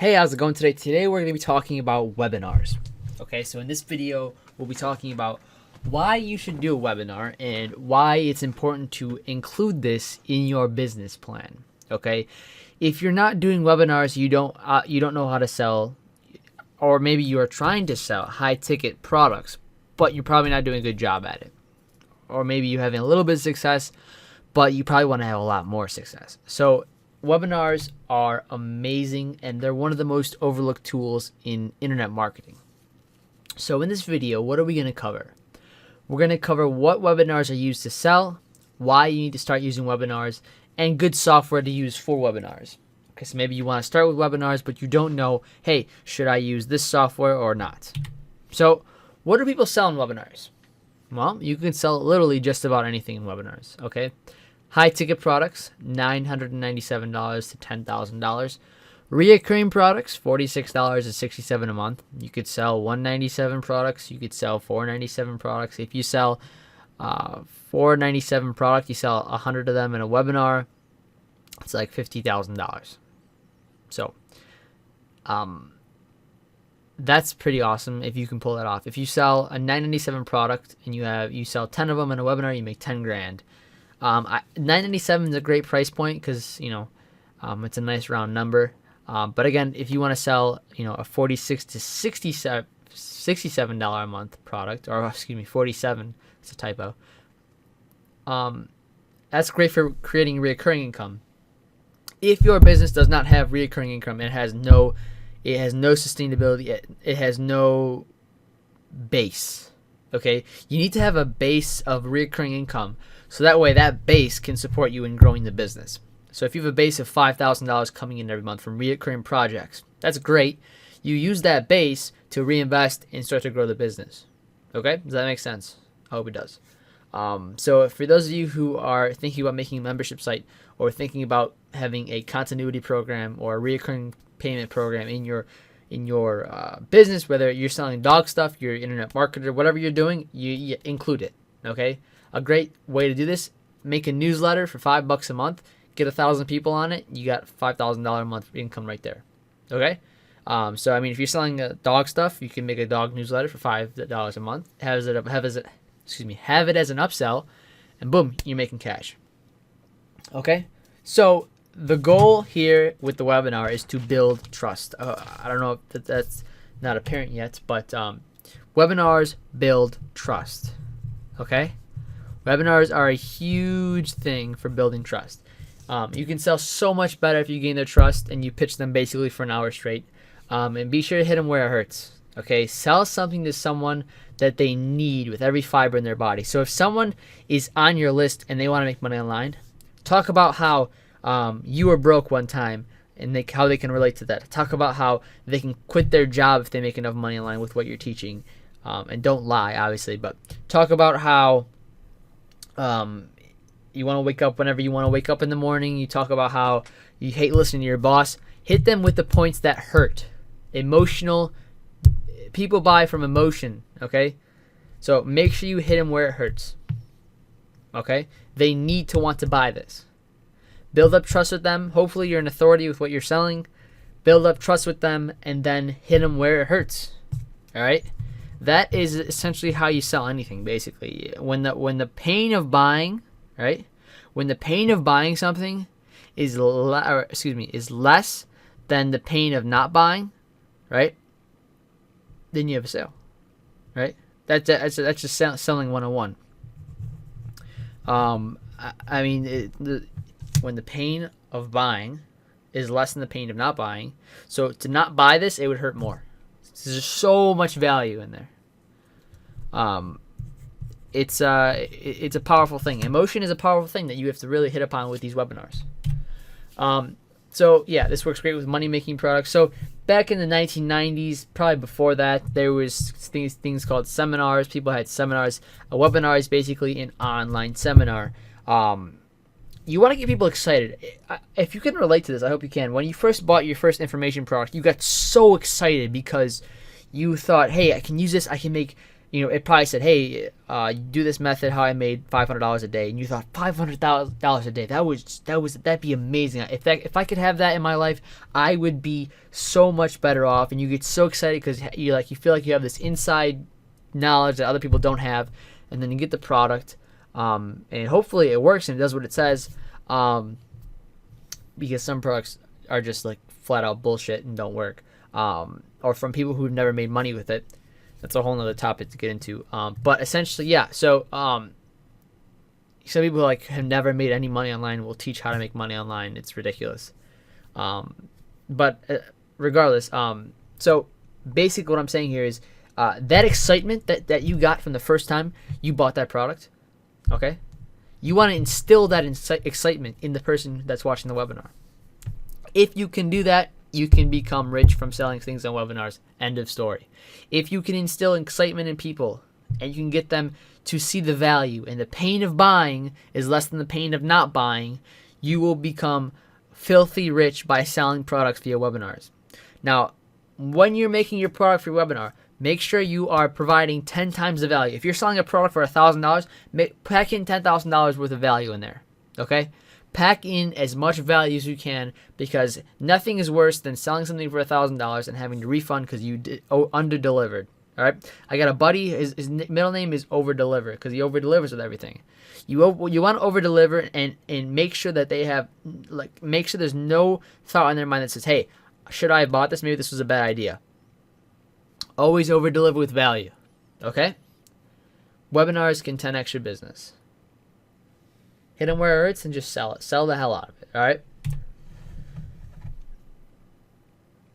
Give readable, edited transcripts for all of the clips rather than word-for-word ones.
Hey, how's it going today? Today we're going to be talking about webinars. Okay, so in this video, we'll be talking about why you should do a webinar and why it's important to include this in your business plan. Okay, if you're not doing webinars, you don't know how to sell, or maybe you are trying to sell high-ticket products, but you're probably not doing a good job at it. Or maybe you're having a little bit of success, but you probably want to have a lot more success. So webinars are amazing, and they're one of the most overlooked tools in internet marketing. So in this video, what are we going to cover? We're going to cover what webinars are used to sell, why you need to start using webinars, and good software to use for webinars. Okay, so maybe you want to start with webinars, but you don't know, hey, should I use this software or not? So what do people sell in webinars? Well, you can sell literally just about anything in webinars, okay? High ticket products, $997 to $10,000. Reoccurring products, $46.67 a month. You could sell $197 products. You could sell $497 products. If you sell $497 product, you sell 100 of them in a webinar, it's like $50,000. So, that's pretty awesome if you can pull that off. If you sell a $997 product and you sell 10 of them in a webinar, you make 10 grand. $997 is a great price point because it's a nice round number. But again, if you want to sell a $46 to $67 a month product, or excuse me, 47, it's a typo. That's great for creating recurring income. If your business does not have recurring income, it has no sustainability. It has no base. Okay, you need to have a base of recurring income, so that way that base can support you in growing the business. So if you have a base of $5,000 coming in every month from recurring projects, that's great. You use that base to reinvest and start to grow the business. Okay, does that make sense? I hope it does. So for those of you who are thinking about making a membership site or thinking about having a continuity program or a recurring payment program in your business, whether you're selling dog stuff, you're an internet marketer, whatever you're doing, you include it. Okay, a great way to do this: make a newsletter for $5 a month, get 1,000 people on it, you got $5,000 a month income right there. Okay, so I mean, if you're selling dog stuff, you can make a dog newsletter for $5 a month, have it as an upsell, and boom, you're making cash. Okay, so the goal here with the webinar is to build trust. I don't know if that's not apparent yet, but webinars build trust. Okay? Webinars are a huge thing for building trust. You can sell so much better if you gain their trust and you pitch them basically for an hour straight. And be sure to hit them where it hurts. Okay? Sell something to someone that they need with every fiber in their body. So if someone is on your list and they want to make money online, talk about how you were broke one time and how they can relate to that. Talk about how they can quit their job if they make enough money online with what you're teaching. And don't lie, obviously, but talk about how you want to wake up whenever you want to wake up in the morning. You talk about how you hate listening to your boss. Hit them with the points that hurt. Emotional. People buy from emotion, okay? So make sure you hit them where it hurts, okay? They need to want to buy this. Build up trust with them. Hopefully you're an authority with what you're selling. Build up trust with them and then hit them where it hurts. All right? That is essentially how you sell anything, basically. When the pain of buying, right? When the pain of buying something is less than the pain of not buying, right? Then you have a sale, right? That's just selling 101. I mean, when the pain of buying is less than the pain of not buying, so to not buy this, it would hurt more. There's so much value in there. It's a powerful thing. Emotion is a powerful thing that you have to really hit upon with these webinars. So yeah, this works great with money-making products. So back in the 1990s, probably before that, there was things called seminars. People had seminars. A webinar is basically an online seminar. You want to get people excited. If you can relate to this, I hope you can. When you first bought your first information product, you got so excited because you thought, hey, I can use this. I can make it probably said, hey, do this method how I made $500 a day, and you thought $500 a day, that'd be amazing. If I could have that in my life, I would be so much better off. And you get so excited because you feel like you have this inside knowledge that other people don't have, and then you get the product, and hopefully it works and it does what it says, because some products are just like flat out bullshit and don't work, or from people who've never made money with it. That's a whole nother topic to get into. But essentially, yeah. So some people like have never made any money online will teach how to make money online. It's ridiculous. But regardless, so basically what I'm saying here is that excitement that you got from the first time you bought that product, okay? You want to instill that excitement in the person that's watching the webinar. If you can do that, you can become rich from selling things on webinars. End of story. If you can instill excitement in people and you can get them to see the value and the pain of buying is less than the pain of not buying, you will become filthy rich by selling products via webinars. Now, when you're making your product for your webinar, make sure you are providing 10 times the value. If you're selling a product for $1,000, pack in $10,000 worth of value in there, okay? Pack in as much value as you can, because nothing is worse than selling something for $1,000 and having to refund because you under-delivered. All right, I got a buddy. His middle name is Over-Deliver because he over-delivers with everything. You want to over-deliver and make sure that they have make sure there's no thought in their mind that says, "Hey, should I have bought this? Maybe this was a bad idea." Always over-deliver with value. Okay. Webinars can 10x your business. Hit them where it hurts and just sell it. Sell the hell out of it, all right?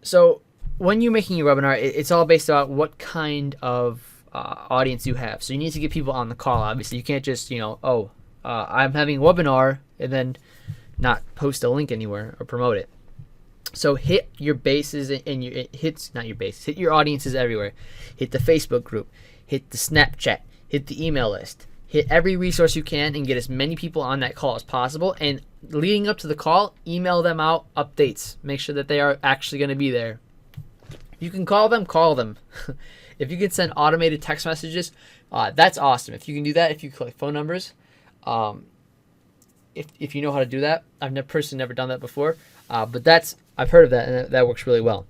So when you're making your webinar, it's all based on what kind of audience you have. So you need to get people on the call, obviously. You can't just, I'm having a webinar and then not post a link anywhere or promote it. So hit your bases and hit your audiences everywhere. Hit the Facebook group, hit the Snapchat, hit the email list. Hit every resource you can and get as many people on that call as possible. And leading up to the call, email them out updates. Make sure that they are actually going to be there. If you can call them, call them. If you can send automated text messages, that's awesome. If you can do that, if you collect phone numbers, if you know how to do that. I've personally never done that before, but I've heard of that, and that works really well.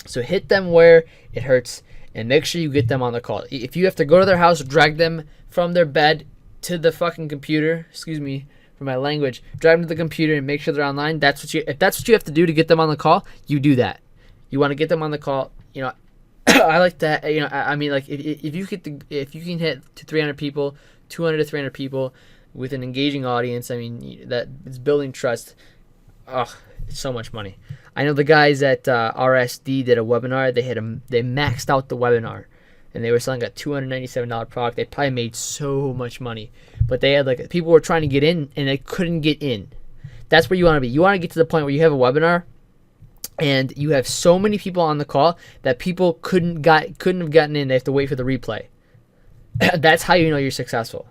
So hit them where it hurts, and make sure you get them on the call. If you have to go to their house, drag them from their bed to the fucking computer, excuse me for my language, drag them to the computer and make sure they're online. If that's what you have to do to get them on the call, you do that. You want to get them on the call. I like that. I mean, like if you can hit to 300 people, 200 to 300 people with an engaging audience, I mean, that it's building trust. It's so much money. I know the guys at RSD did a webinar. They maxed out the webinar, and they were selling a $297 product. They probably made so much money, but they had people were trying to get in and they couldn't get in. That's where you want to be. You want to get to the point where you have a webinar and you have so many people on the call that people couldn't have gotten in. They have to wait for the replay. That's how you know you're successful.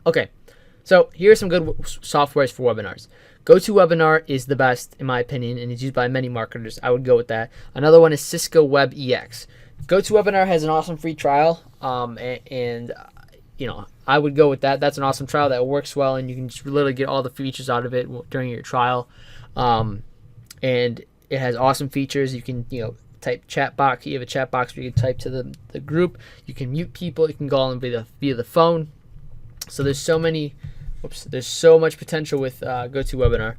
Okay, so here are some good softwares for webinars. GoToWebinar is the best, in my opinion, and it's used by many marketers. I would go with that. Another one is Cisco WebEx. GoToWebinar has an awesome free trial, and I would go with that. That's an awesome trial that works well, and you can just literally get all the features out of it during your trial. And it has awesome features. You can, type chat box. You have a chat box where you can type to the group. You can mute people. You can call them via the phone. So there's so much potential with GoToWebinar.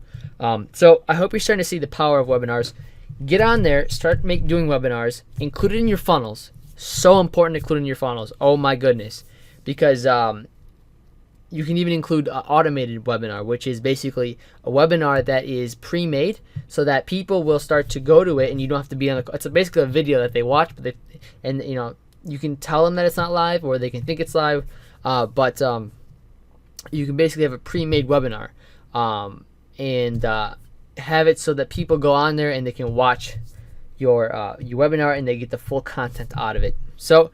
So I hope you're starting to see the power of webinars. Get on there, start doing webinars, include it in your funnels. So important to include in your funnels. Oh my goodness, because you can even include automated webinar, which is basically a webinar that is pre-made so that people will start to go to it, and you don't have to be on the. It's basically a video that they watch, but you can tell them that it's not live, or they can think it's live, but you can basically have a pre-made webinar, and have it so that people go on there and they can watch your webinar and they get the full content out of it. So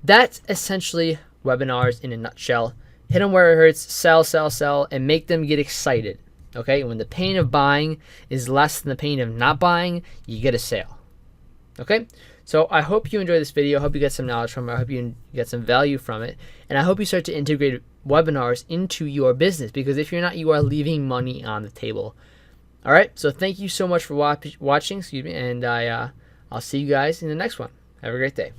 that's essentially webinars in a nutshell. Hit them where it hurts, sell, and make them get excited. Okay, when the pain of buying is less than the pain of not buying, you get a sale. Okay, So I hope you enjoy this video. I hope you get some knowledge from it. I hope you get some value from it. And I hope you start to integrate webinars into your business, because if you're not, you are leaving money on the table. All right. So thank you so much for watching. And I'll see you guys in the next one. Have a great day.